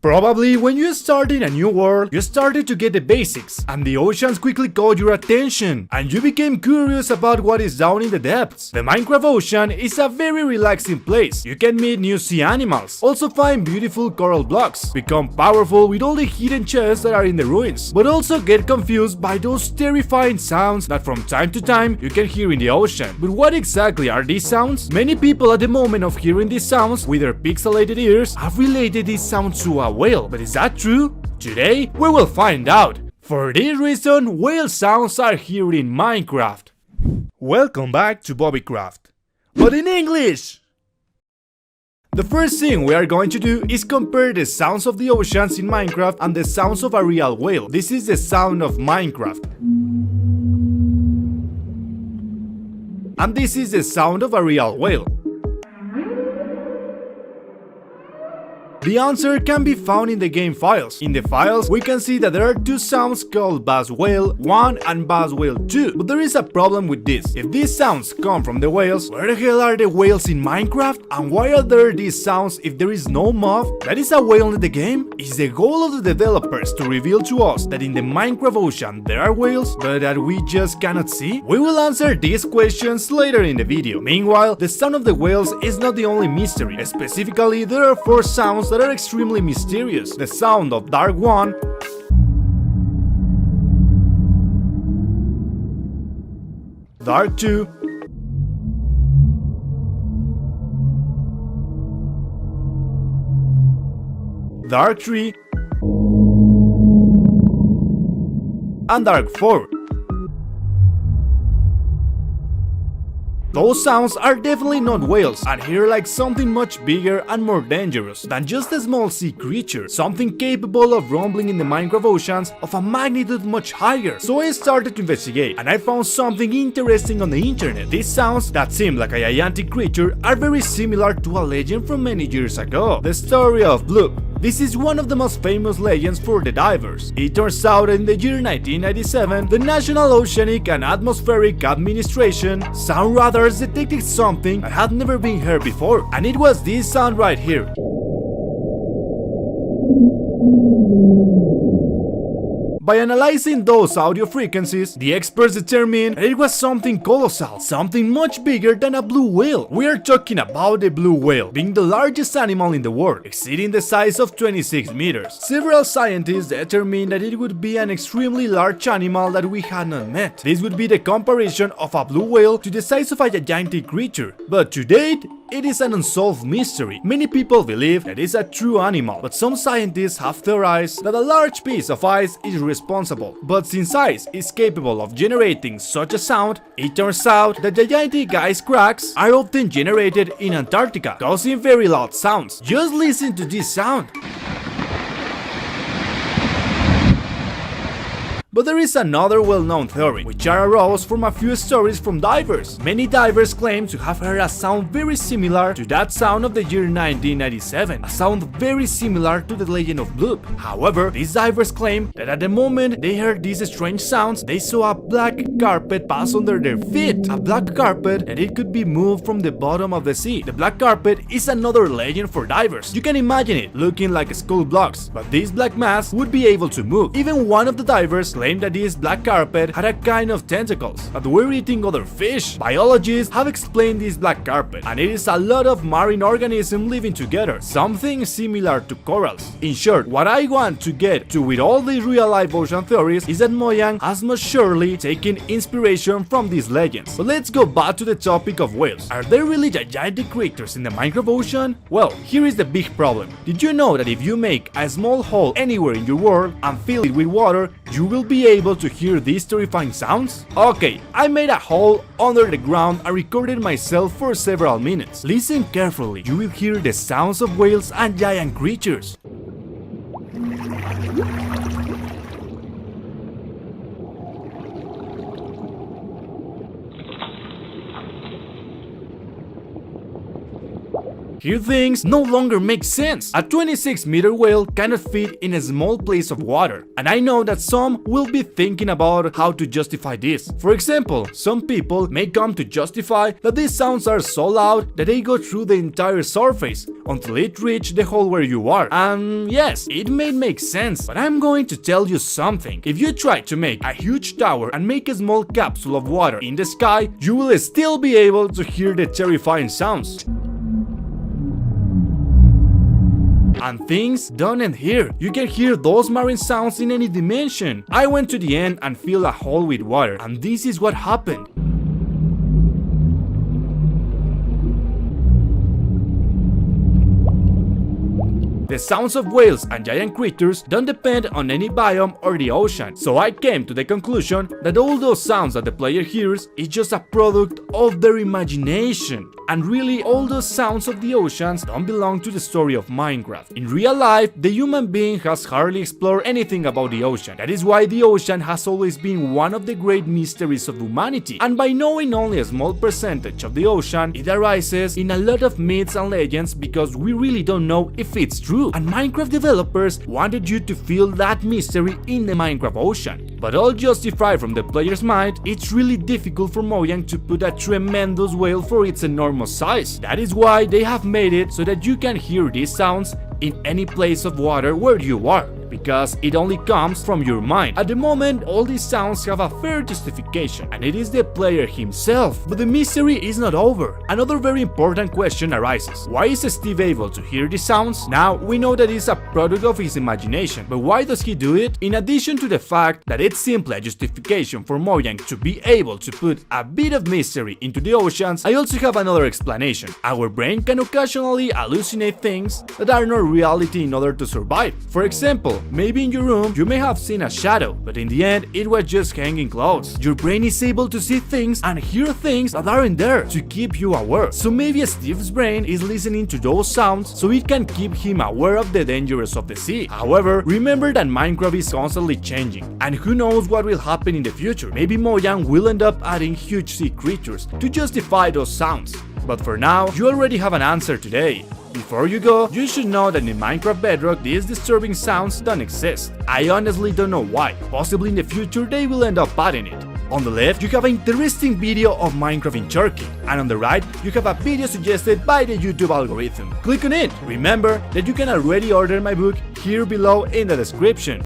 Probably when you started a new world, you started to get the basics, and the oceans quickly caught your attention, and you became curious about what is down in the depths. The Minecraft Ocean is a very relaxing place. You can meet new sea animals, also find beautiful coral blocks, become powerful with all the hidden chests that are in the ruins, but also get confused by those terrifying sounds that from time to time you can hear in the ocean. But what exactly are these sounds? Many people at the moment of hearing these sounds with their pixelated ears have related these sounds to a whale, but is that true? Today we will find out. For this reason, whale sounds are here in Minecraft. Welcome back to Bobicraft, but in English! The first thing we are going to do is compare the sounds of the oceans in Minecraft and the sounds of a real whale. This is the sound of Minecraft. And this is the sound of a real whale. The answer can be found in the game files. In the files, we can see that there are two sounds called Bass Whale 1 and Bass Whale 2, but there is a problem with this. If these sounds come from the whales, where the hell are the whales in Minecraft? And why are there these sounds if there is no mob that is a whale in the game? Is the goal of the developers to reveal to us that in the Minecraft Ocean there are whales, but that we just cannot see? We will answer these questions later in the video. Meanwhile, the sound of the whales is not the only mystery. Specifically, there are 4 sounds that are extremely mysterious. The sound of Dark 1, Dark 2, Dark 3, and Dark 4. Those sounds are definitely not whales, and here like something much bigger and more dangerous than just a small sea creature, something capable of rumbling in the Minecraft oceans of a magnitude much higher. So I started to investigate, and I found something interesting on the internet. These sounds that seem like a gigantic creature are very similar to a legend from many years ago, the story of Bloop. This is one of the most famous legends for the divers. It turns out in the year 1997, the National Oceanic and Atmospheric Administration sound radars detected something that had never been heard before, and it was this sound right here. By analyzing those audio frequencies, the experts determined that it was something colossal, something much bigger than a blue whale. We are talking about the blue whale, being the largest animal in the world, exceeding the size of 26 meters. Several scientists determined that it would be an extremely large animal that we had not met. This would be the comparison of a blue whale to the size of a gigantic creature, but to date, it is an unsolved mystery. Many people believe that it is a true animal, but some scientists have theorized that a large piece of ice is responsible. But since ice is capable of generating such a sound, it turns out that gigantic ice cracks are often generated in Antarctica, causing very loud sounds. Just listen to this sound. But there is another well-known theory, which arose from a few stories from divers. Many divers claim to have heard a sound very similar to that sound of the year 1997, a sound very similar to the Legend of Bloop. However, these divers claim that at the moment they heard these strange sounds, they saw a black carpet pass under their feet, a black carpet that it could be moved from the bottom of the sea. The black carpet is another legend for divers. You can imagine it looking like skull blocks, but this black mass would be able to move. Even one of the divers claimed that this black carpet had a kind of tentacles that were eating other fish. Biologists have explained this black carpet, and it is a lot of marine organisms living together, something similar to corals. In short, what I want to get to with all these real-life ocean theories is that Mojang has most surely taken inspiration from these legends. But let's go back to the topic of whales. Are there really gigantic creatures in the Minecraft ocean? Well, here is the big problem. Did you know that if you make a small hole anywhere in your world and fill it with water, you will be able to hear these terrifying sounds? Okay, I made a hole under the ground and recorded myself for several minutes. Listen carefully, you will hear the sounds of whales and giant creatures. Here things no longer make sense. A 26-meter whale cannot fit in a small place of water, and I know that some will be thinking about how to justify this. For example, some people may come to justify that these sounds are so loud that they go through the entire surface until it reaches the hole where you are. And yes, it may make sense, but I'm going to tell you something. If you try to make a huge tower and make a small capsule of water in the sky, you will still be able to hear the terrifying sounds. And things don't end here. You can hear those marine sounds in any dimension. I went to the end and filled a hole with water, and this is what happened. The sounds of whales and giant creatures don't depend on any biome or the ocean, so I came to the conclusion that all those sounds that the player hears is just a product of their imagination. And really, all those sounds of the oceans don't belong to the story of Minecraft. In real life, the human being has hardly explored anything about the ocean. That is why the ocean has always been one of the great mysteries of humanity. And by knowing only a small percentage of the ocean, it arises in a lot of myths and legends because we really don't know if it's true. And Minecraft developers wanted you to feel that mystery in the Minecraft ocean. But all justified from the player's mind, it's really difficult for Mojang to put a tremendous whale for its enormous size. That is why they have made it so that you can hear these sounds in any place of water where you are, because it only comes from your mind. At the moment, all these sounds have a fair justification, and it is the player himself. But the mystery is not over. Another very important question arises. Why is Steve able to hear these sounds? Now, we know that it's a product of his imagination, but why does he do it? In addition to the fact that it's simply a justification for Mojang to be able to put a bit of mystery into the oceans, I also have another explanation. Our brain can occasionally hallucinate things that are not reality in order to survive. For example, maybe in your room you may have seen a shadow, but in the end it was just hanging clothes. Your brain is able to see things and hear things that aren't there to keep you aware. So maybe Steve's brain is listening to those sounds so it can keep him aware of the dangers of the sea. However, remember that Minecraft is constantly changing, and who knows what will happen in the future. Maybe Mojang will end up adding huge sea creatures to justify those sounds. But for now, you already have an answer today. Before you go, you should know that in Minecraft Bedrock these disturbing sounds don't exist. I honestly don't know why. Possibly in the future they will end up adding it. On the left, you have an interesting video of Minecraft in Turkey, and on the right, you have a video suggested by the YouTube algorithm. Click on it. Remember that you can already order my book here below in the description.